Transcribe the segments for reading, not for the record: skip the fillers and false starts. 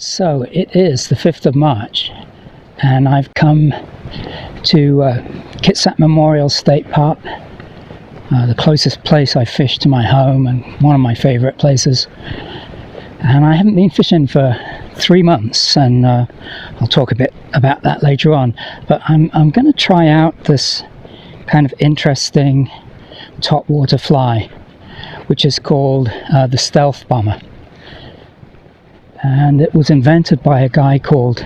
So it is the 5th of March and I've come to Kitsap Memorial State Park, the closest place I fish to my home and one of my favorite places. And I haven't been fishing for 3 months, and I'll talk a bit about that later on. But I'm going to try out this kind of interesting topwater fly, which is called the Stealth Bomber. And it was invented by a guy called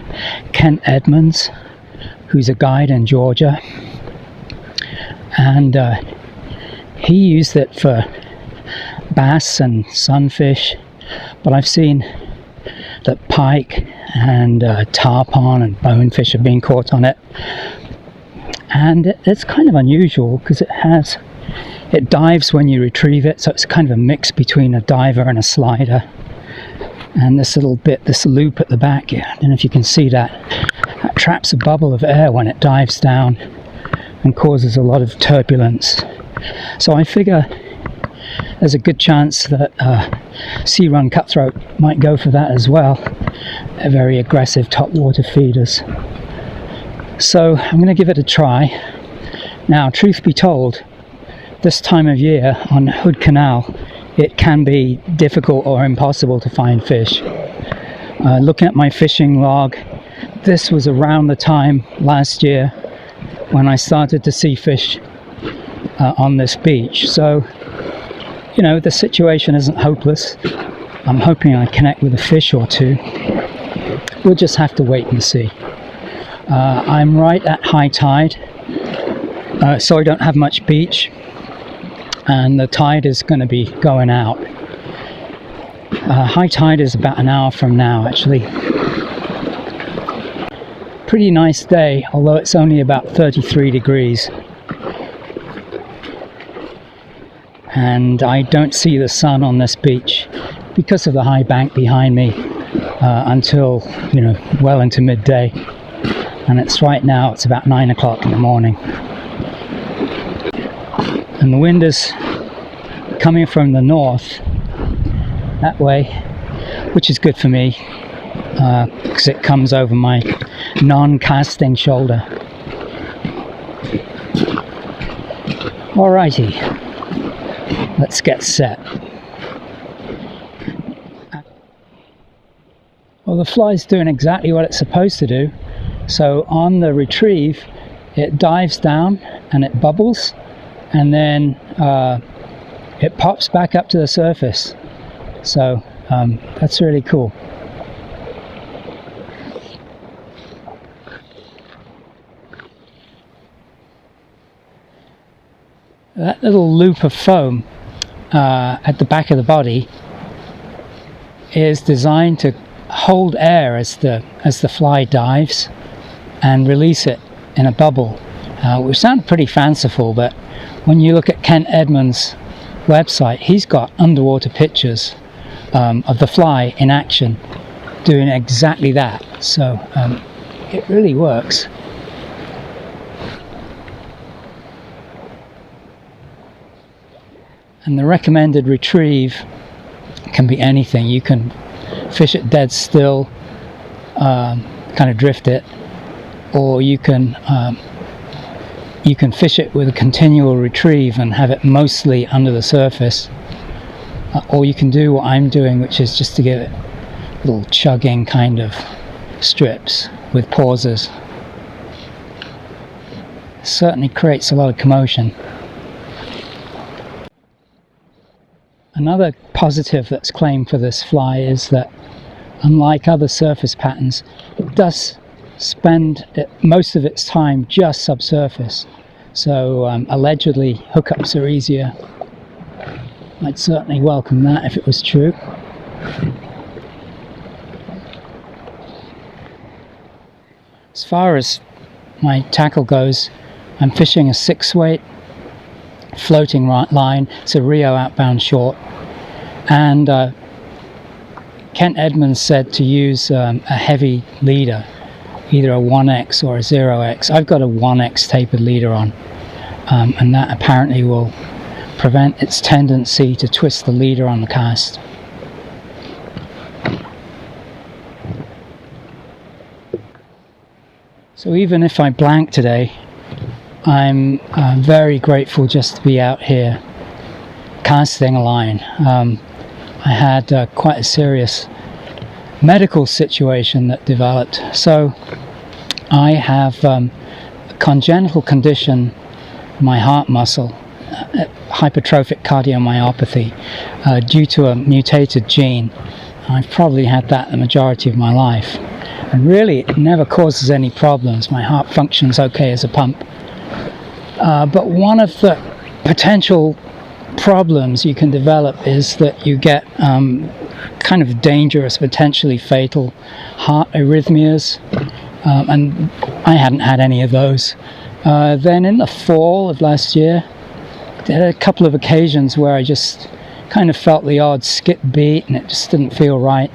Kent Edmonds, who's a guide in Georgia. And he used it for bass and sunfish, but I've seen that pike and tarpon and bonefish are being caught on it. And it's kind of unusual because it dives when you retrieve it, so it's kind of a mix between a diver and a slider. And this loop at the back, I don't know if you can see that traps a bubble of air when it dives down and causes a lot of turbulence. So I figure there's a good chance that sea run cutthroat might go for that as well. They're very aggressive topwater feeders. So I'm going to give it a try. Now, truth be told, this time of year on Hood Canal, it can be difficult or impossible to find fish. Looking at my fishing log, this was around the time last year when I started to see fish on this beach. So, you know, the situation isn't hopeless. I'm hoping I connect with a fish or two. We'll just have to wait and see. I'm right at high tide, so I don't have much beach. And the tide is going to be going out. High tide is about an hour from now, actually. Pretty nice day, although it's only about 33 degrees. And I don't see the sun on this beach because of the high bank behind me until, well into midday. And it's right now, it's about 9 o'clock in the morning. And the wind is coming from the north, that way, which is good for me, because it comes over my non-casting shoulder. Alrighty, let's get set. Well, the fly's doing exactly what it's supposed to do. So on the retrieve, it dives down and it bubbles, and then it pops back up to the surface. So that's really cool. That little loop of foam at the back of the body is designed to hold air as the fly dives and release it in a bubble, which sounds pretty fanciful, but when you look at Kent Edmonds' website, he's got underwater pictures of the fly in action doing exactly that. So it really works. And the recommended retrieve can be anything. You can fish it dead still, kind of drift it, or you can fish it with a continual retrieve and have it mostly under the surface, or you can do what I'm doing, which is just to give it little chugging kind of strips with pauses. It certainly creates a lot of commotion. Another positive that's claimed for this fly is that, unlike other surface patterns, it does spend most of its time just subsurface. So allegedly hookups are easier. I'd certainly welcome that if it was true. As far as my tackle goes, I'm fishing a 6-weight floating line. It's a Rio outbound short, and Kent Edmonds said to use a heavy leader, either a 1X or a 0X. I've got a 1X tapered leader on, and that apparently will prevent its tendency to twist the leader on the cast. So even if I blank today, I'm very grateful just to be out here casting a line. I had quite a serious medical situation that developed. So I have a congenital condition, my heart muscle, hypertrophic cardiomyopathy, due to a mutated gene. I've probably had that the majority of my life. And really, it never causes any problems. My heart functions okay as a pump. But one of the potential problems you can develop is that you get kind of dangerous, potentially fatal heart arrhythmias. And I hadn't had any of those. Then in the fall of last year, there were a couple of occasions where I just kind of felt the odd skip beat and it just didn't feel right.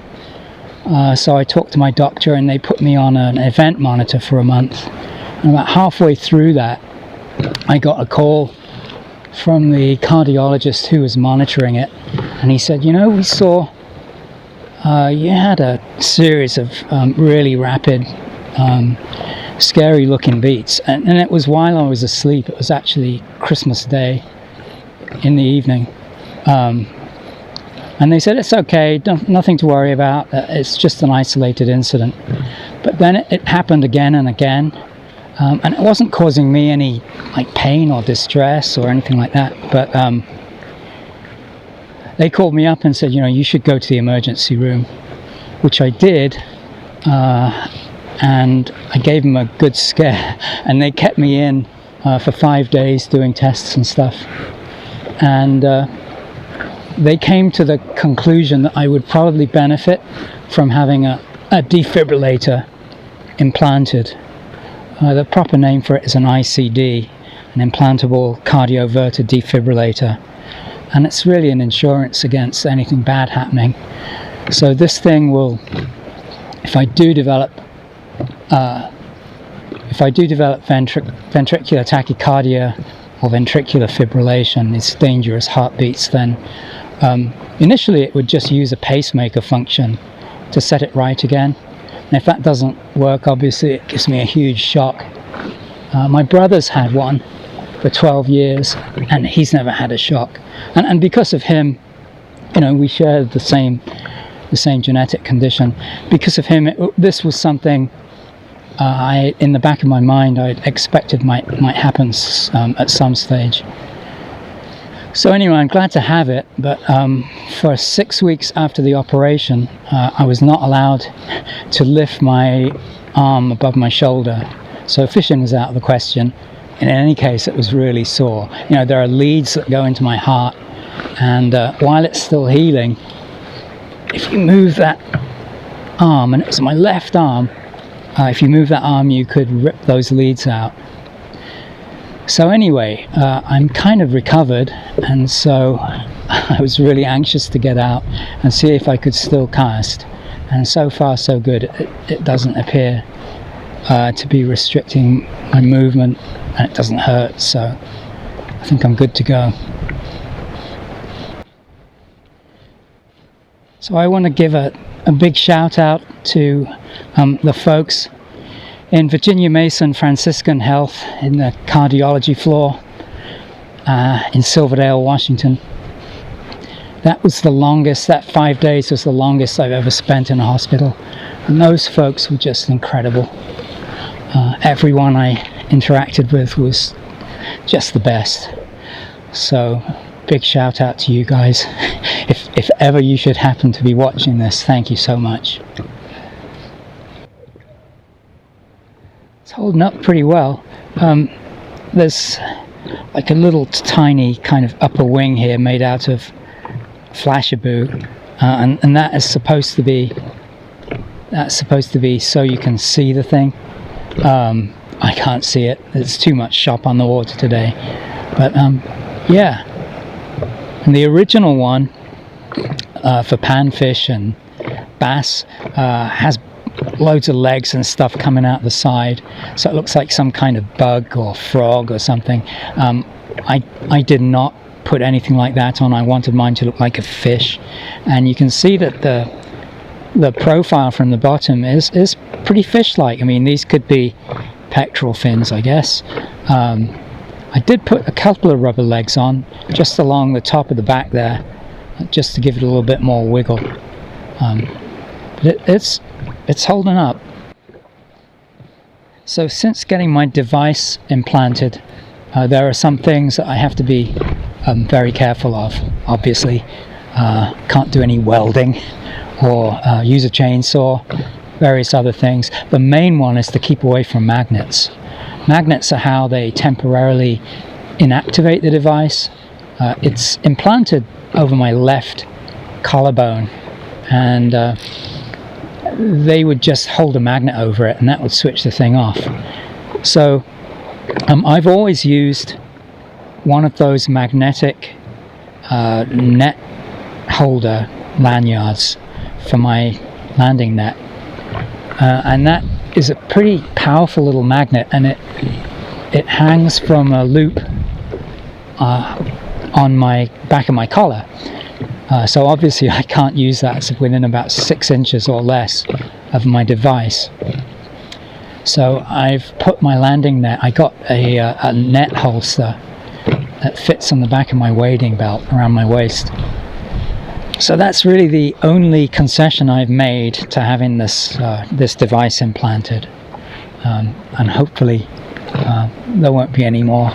So I talked to my doctor and they put me on an event monitor for a month. And about halfway through that, I got a call from the cardiologist who was monitoring it. And he said, you know, we saw you had a series of really rapid, scary looking beats. And it was while I was asleep. It was actually Christmas Day in the evening. And they said, it's okay, nothing to worry about, it's just an isolated incident. But then it happened again and again, and it wasn't causing me any like pain or distress or anything like that. But they called me up and said, you know, you should go to the emergency room, which I did, and I gave them a good scare, and they kept me in for 5 days doing tests and stuff. And they came to the conclusion that I would probably benefit from having a defibrillator implanted. The proper name for it is an ICD, an implantable cardioverter defibrillator, and it's really an insurance against anything bad happening. So this thing will, if I do develop ventricular tachycardia or ventricular fibrillation, these dangerous heartbeats, then initially it would just use a pacemaker function to set it right again. And if that doesn't work, obviously it gives me a huge shock. My brother's had one for 12 years and he's never had a shock. And because of him, you know, we share the same genetic condition. Because of him, this was something in the back of my mind I expected might happen at some stage. So anyway, I'm glad to have it, but for 6 weeks after the operation, I was not allowed to lift my arm above my shoulder. So fishing was out of the question. In any case, it was really sore. You know, there are leads that go into my heart, and while it's still healing, if you move that arm, and it was my left arm, if you move that arm, you could rip those leads out. So anyway, I'm kind of recovered, and so I was really anxious to get out and see if I could still cast. And so far, so good. It doesn't appear to be restricting my movement, and it doesn't hurt, so I think I'm good to go. So I want to give a big shout out to the folks in Virginia Mason Franciscan Health in the cardiology floor in Silverdale, Washington. That was the longest, that 5 days was the longest I've ever spent in a hospital. And those folks were just incredible. Everyone I interacted with was just the best. So big shout out to you guys. If ever you should happen to be watching this, thank you so much. It's holding up pretty well. There's like a little tiny kind of upper wing here made out of Flashabou, and that is supposed to be so you can see the thing. I can't see it. There's too much shop on the water today. But yeah. And the original one for panfish and bass has loads of legs and stuff coming out the side, so it looks like some kind of bug or frog or something. I did not put anything like that on. I wanted mine to look like a fish, and you can see that the profile from the bottom is pretty fish-like. I mean, these could be pectoral fins, I guess. I did put a couple of rubber legs on just along the top of the back there, just to give it a little bit more wiggle. But it's holding up. So since getting my device implanted, there are some things that I have to be very careful of. Obviously, can't do any welding or use a chainsaw, various other things. The main one is to keep away from magnets. Magnets are how they temporarily inactivate the device. It's implanted over my left collarbone, and they would just hold a magnet over it and that would switch the thing off. So I've always used one of those magnetic net holder lanyards for my landing net, and that is a pretty powerful little magnet, and it hangs from a loop on my back of my collar. So obviously I can't use that. It's within about 6 inches or less of my device. So I've put my landing net, I got a net holster that fits on the back of my wading belt around my waist. So that's really the only concession I've made to having this device implanted, and hopefully there won't be any more.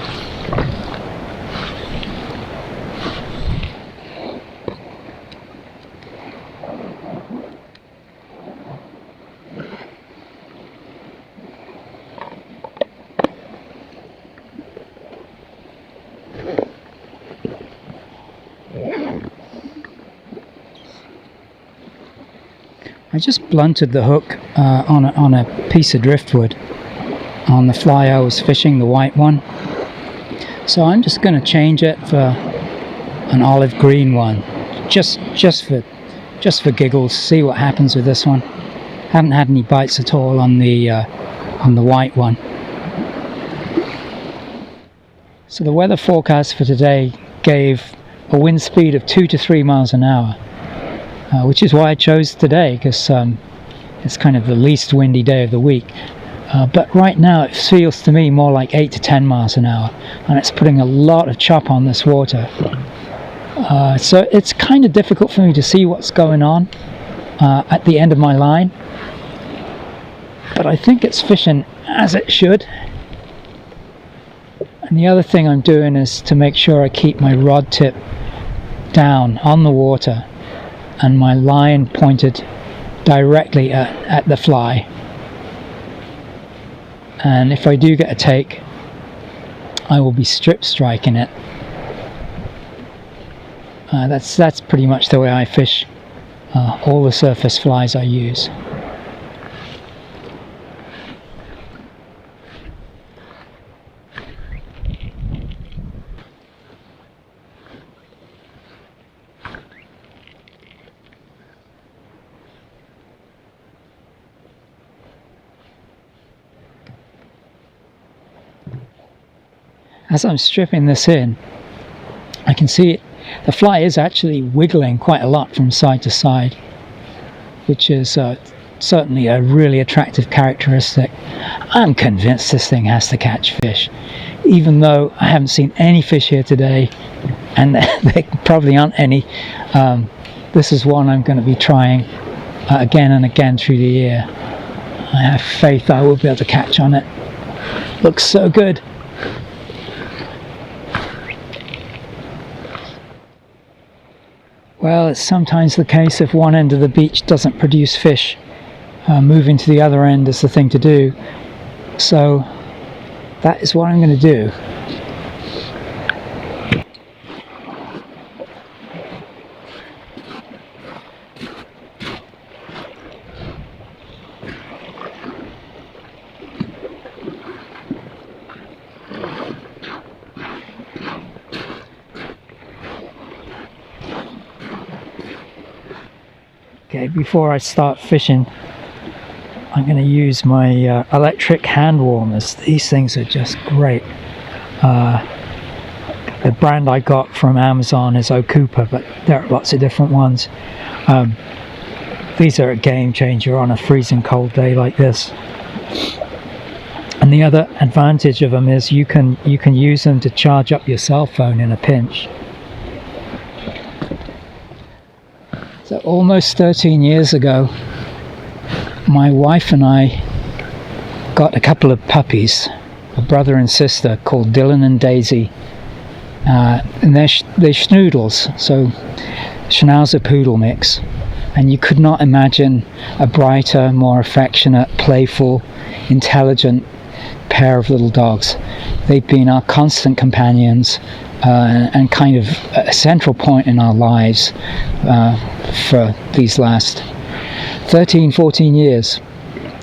I just blunted the hook on a piece of driftwood on the fly I was fishing, the white one. So I'm just going to change it for an olive green one, just for giggles. See what happens with this one. Haven't had any bites at all on the white one. So the weather forecast for today gave a wind speed of 2 to 3 miles an hour. Which is why I chose today, because it's kind of the least windy day of the week. But right now it feels to me more like 8 to 10 miles an hour, and it's putting a lot of chop on this water. So it's kind of difficult for me to see what's going on at the end of my line. But I think it's fishing as it should. And the other thing I'm doing is to make sure I keep my rod tip down on the water and my line pointed directly at the fly. And if I do get a take, I will be strip striking it. That's pretty much the way I fish all the surface flies I use. As I'm stripping this in, I can see the fly is actually wiggling quite a lot from side to side, which is certainly a really attractive characteristic. I'm convinced this thing has to catch fish, even though I haven't seen any fish here today, and there probably aren't any. This is one I'm going to be trying again and again through the year. I have faith I will be able to catch on it. Looks so good. Well, it's sometimes the case if one end of the beach doesn't produce fish, moving to the other end is the thing to do. So that is what I'm going to do. Okay, before I start fishing, I'm going to use my electric hand warmers. These things are just great. The brand I got from Amazon is Okupa, but there are lots of different ones. These are a game changer on a freezing cold day like this. And the other advantage of them is you can use them to charge up your cell phone in a pinch. So almost 13 years ago, my wife and I got a couple of puppies, a brother and sister called Dylan and Daisy, and they're schnoodles, so Schnauzer Poodle mix. And you could not imagine a brighter, more affectionate, playful, intelligent pair of little dogs. They've been our constant companions and kind of a central point in our lives for these last 13-14 years.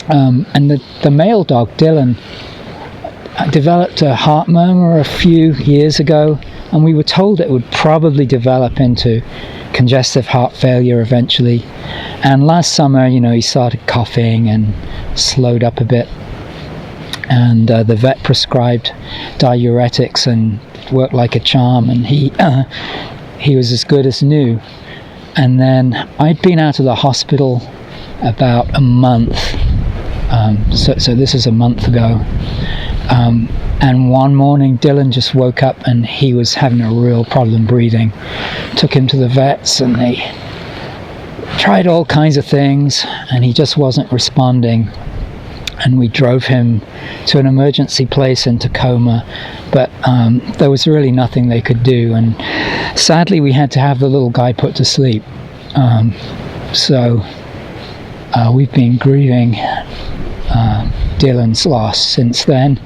And the male dog, Dylan, developed a heart murmur a few years ago, and we were told it would probably develop into congestive heart failure eventually. And last summer, he started coughing and slowed up a bit, and the vet prescribed diuretics and worked like a charm, and he was as good as new. And then I'd been out of the hospital about a month, so this is a month ago, and one morning Dylan just woke up and he was having a real problem breathing. Took him to the vets and they tried all kinds of things and he just wasn't responding, and we drove him to an emergency place in Tacoma, but there was really nothing they could do, and sadly we had to have the little guy put to sleep. So we've been grieving Dylan's loss since then,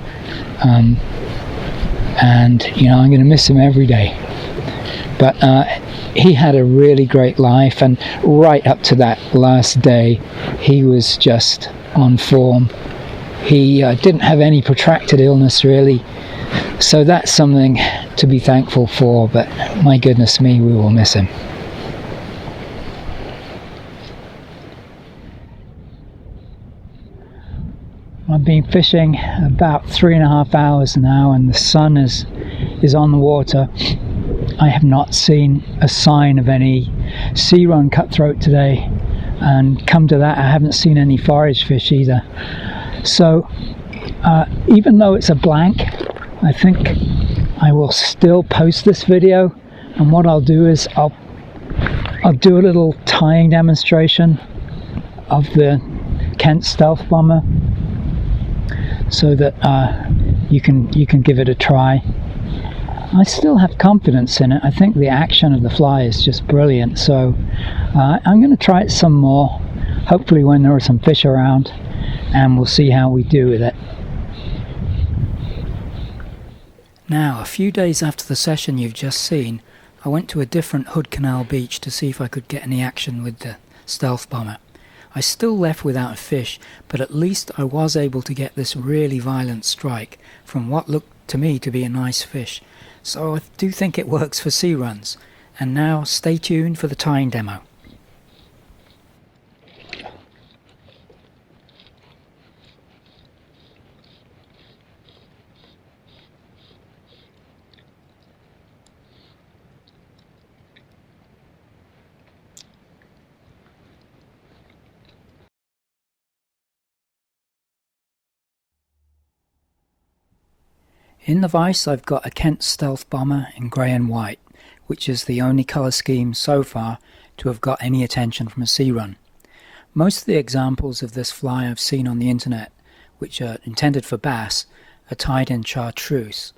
and I'm going to miss him every day. But he had a really great life, and right up to that last day he was just on form. He didn't have any protracted illness really, so that's something to be thankful for, but my goodness me, we will miss him. I've been fishing about 3.5 hours now, and the sun is on the water. I have not seen a sign of any sea run cutthroat today, and come to that, I haven't seen any forage fish either. So even though it's a blank, I think I will still post this video, and what I'll do is I'll do a little tying demonstration of the Kent Stealth Bomber, so that you can give it a try. I still have confidence in it. I think the action of the fly is just brilliant, so I'm going to try it some more, hopefully when there are some fish around, and we'll see how we do with it. Now, a few days after the session you've just seen, I went to a different Hood Canal beach to see if I could get any action with the Stealth Bomber. I still left without a fish, but at least I was able to get this really violent strike from what looked to me to be a nice fish. So I do think it works for sea runs. And now stay tuned for the tying demo. In the vise I've got a Kent Stealth Bomber in grey and white, which is the only colour scheme so far to have got any attention from a sea run. Most of the examples of this fly I've seen on the internet, which are intended for bass, are tied in chartreuse.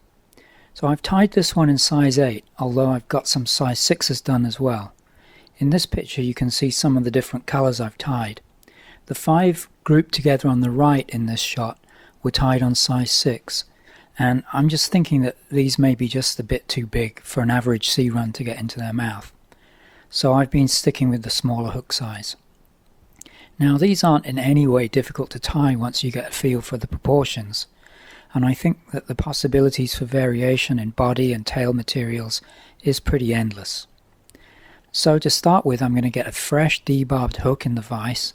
So I've tied this one in size 8, although I've got some size 6s done as well. In this picture you can see some of the different colours I've tied. The 5 grouped together on the right in this shot were tied on size 6. And I'm just thinking that these may be just a bit too big for an average sea run to get into their mouth. So I've been sticking with the smaller hook size. Now these aren't in any way difficult to tie once you get a feel for the proportions, and I think that the possibilities for variation in body and tail materials is pretty endless. So to start with, I'm going to get a fresh debarbed hook in the vise.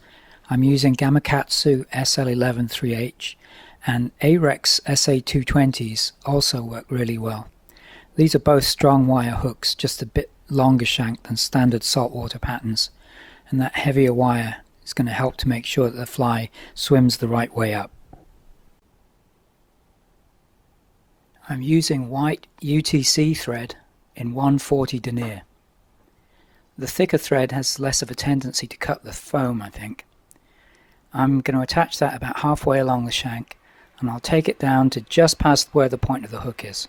I'm using Gamakatsu SL11 3H, and Ahrex SA220s also work really well. These are both strong wire hooks, just a bit longer shank than standard saltwater patterns, and that heavier wire is going to help to make sure that the fly swims the right way up. I'm using white UTC thread in 140 denier. The thicker thread has less of a tendency to cut the foam, I think. I'm going to attach that about halfway along the shank, and I'll take it down to just past where the point of the hook is.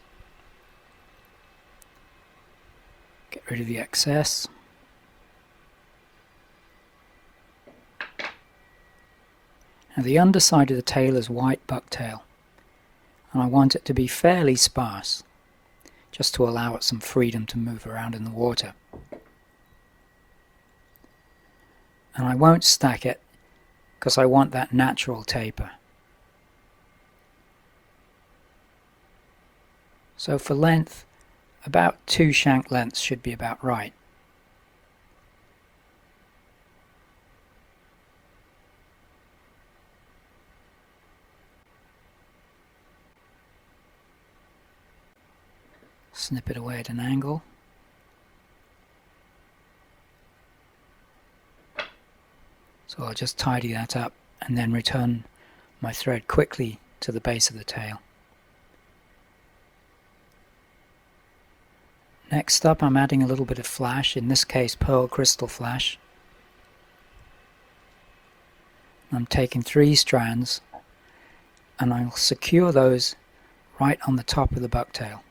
Get rid of the excess. Now the underside of the tail is white bucktail, and I want it to be fairly sparse, just to allow it some freedom to move around in the water. And I won't stack it, because I want that natural taper. So for length, about 2 shank lengths should be about right. Snip it away at an angle. So I'll just tidy that up and then return my thread quickly to the base of the tail. Next up, I'm adding a little bit of flash, in this case pearl Krystal Flash. I'm taking 3 strands and I'll secure those right on the top of the bucktail.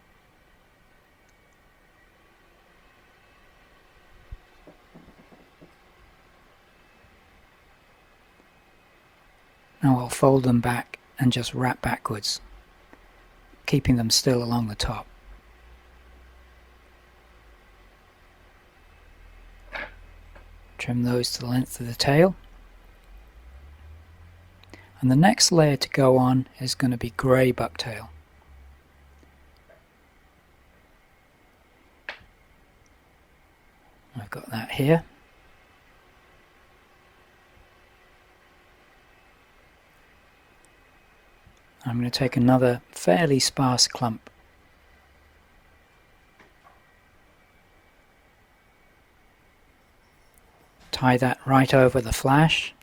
Now I'll fold them back and just wrap backwards, keeping them still along the top. Trim those to the length of the tail. And the next layer to go on is going to be grey bucktail. I've got that here. I'm going to take another fairly sparse clump. Tie that right over the flash.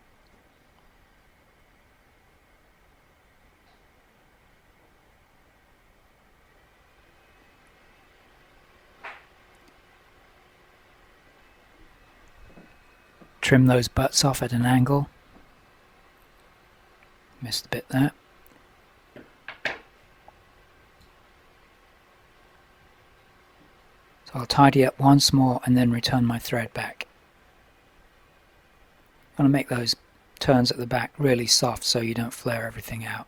Trim those butts off at an angle. Missed a bit there. So I'll tidy up once more and then return my thread back. I'm going to make those turns at the back really soft so you don't flare everything out.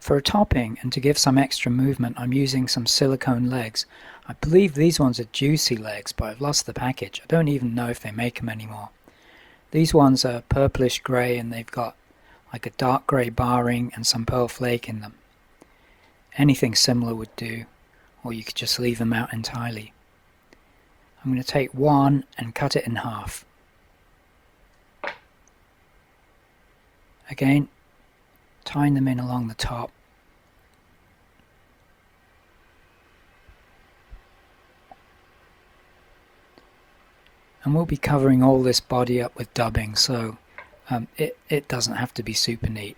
For a topping and to give some extra movement, I'm using some silicone legs. I believe these ones are juicy legs, but I've lost the package. I don't even know if they make them anymore. These ones are purplish grey and they've got like a dark grey barring and some pearl flake in them. Anything similar would do, or you could just leave them out entirely. I'm going to take one and cut it in half. Again, tying them in along the top. And we'll be covering all this body up with dubbing, so it doesn't have to be super neat.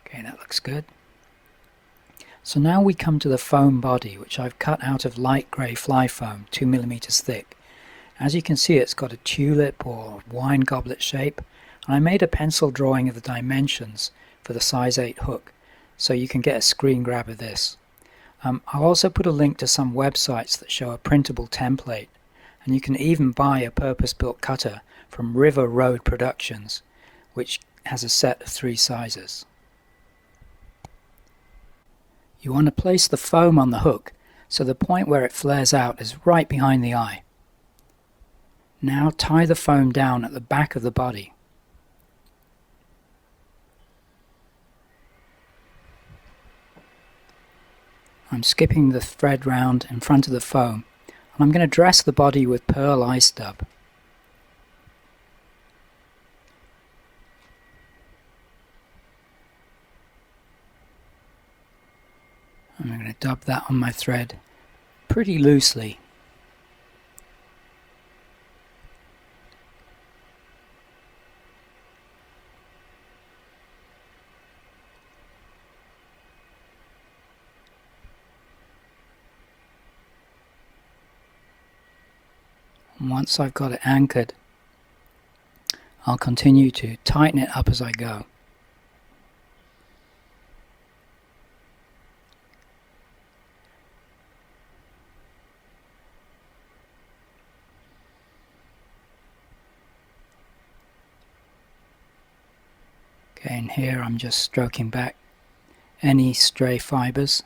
Okay, that looks good. So now we come to the foam body, which I've cut out of light grey fly foam, 2 millimeters thick. As you can see, it's got a tulip or wine goblet shape, and I made a pencil drawing of the dimensions for the size 8 hook, so you can get a screen grab of this. I'll also put a link to some websites that show a printable template, and you can even buy a purpose-built cutter from River Road Productions, which has a set of 3 sizes. You want to place the foam on the hook so the point where it flares out is right behind the eye. Now tie the foam down at the back of the body. I'm skipping the thread round in front of the foam, and I'm going to dress the body with pearl ice dub. I'm going to dub that on my thread pretty loosely. And once I've got it anchored, I'll continue to tighten it up as I go. Okay, and here I'm just stroking back any stray fibers.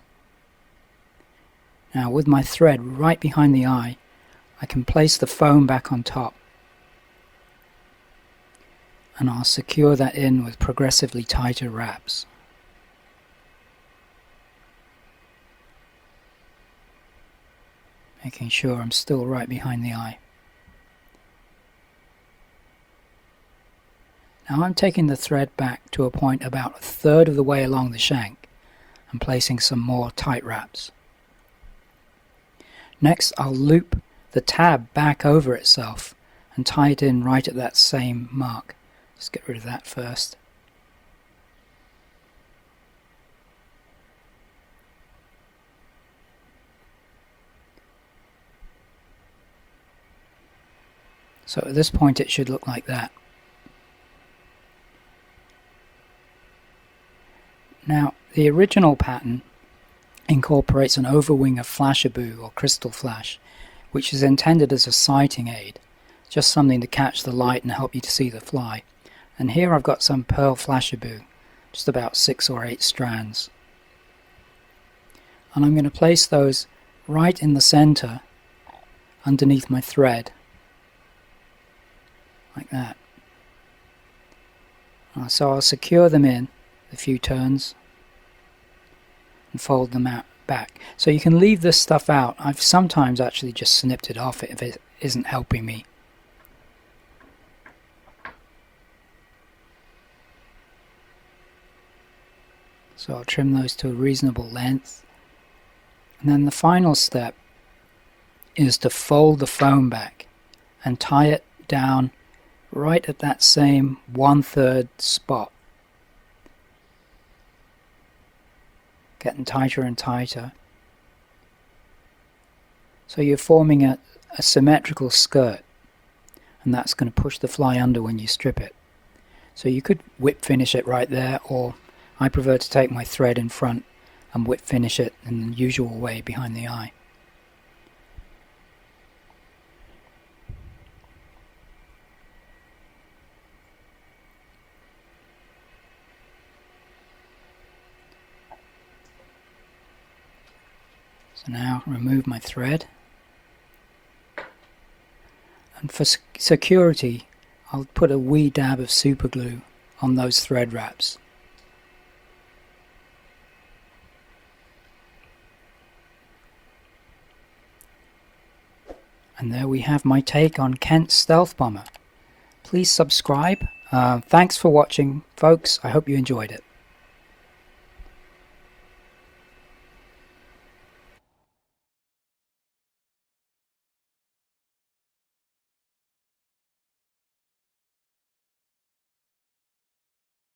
Now with my thread right behind the eye, I can place the foam back on top, and I'll secure that in with progressively tighter wraps. Making sure I'm still right behind the eye. Now I'm taking the thread back to a point about 1/3 of the way along the shank and placing some more tight wraps. Next I'll loop the tab back over itself and tie it in right at that same mark. Let's get rid of that first. So at this point it should look like that. Now the original pattern incorporates an overwing of Flashabou or Krystal Flash, which is intended as a sighting aid, just something to catch the light and help you to see the fly. And here I've got some pearl Flashabou, just about 6 or 8 strands. And I'm going to place those right in the center underneath my thread, like that. So I'll secure them in a few turns and fold them out back. So you can leave this stuff out. I've sometimes actually just snipped it off if it isn't helping me. So I'll trim those to a reasonable length. And then the final step is to fold the foam back and tie it down right at that same 1/3 spot. Getting tighter and tighter. So you're forming a symmetrical skirt, and that's going to push the fly under when you strip it. So you could whip finish it right there, or I prefer to take my thread in front and whip finish it in the usual way behind the eye. So now remove my thread, and for security I'll put a wee dab of super glue on those thread wraps. And there we have my take on Kent's Stealth Bomber. Please subscribe. Thanks for watching, folks. I hope you enjoyed it.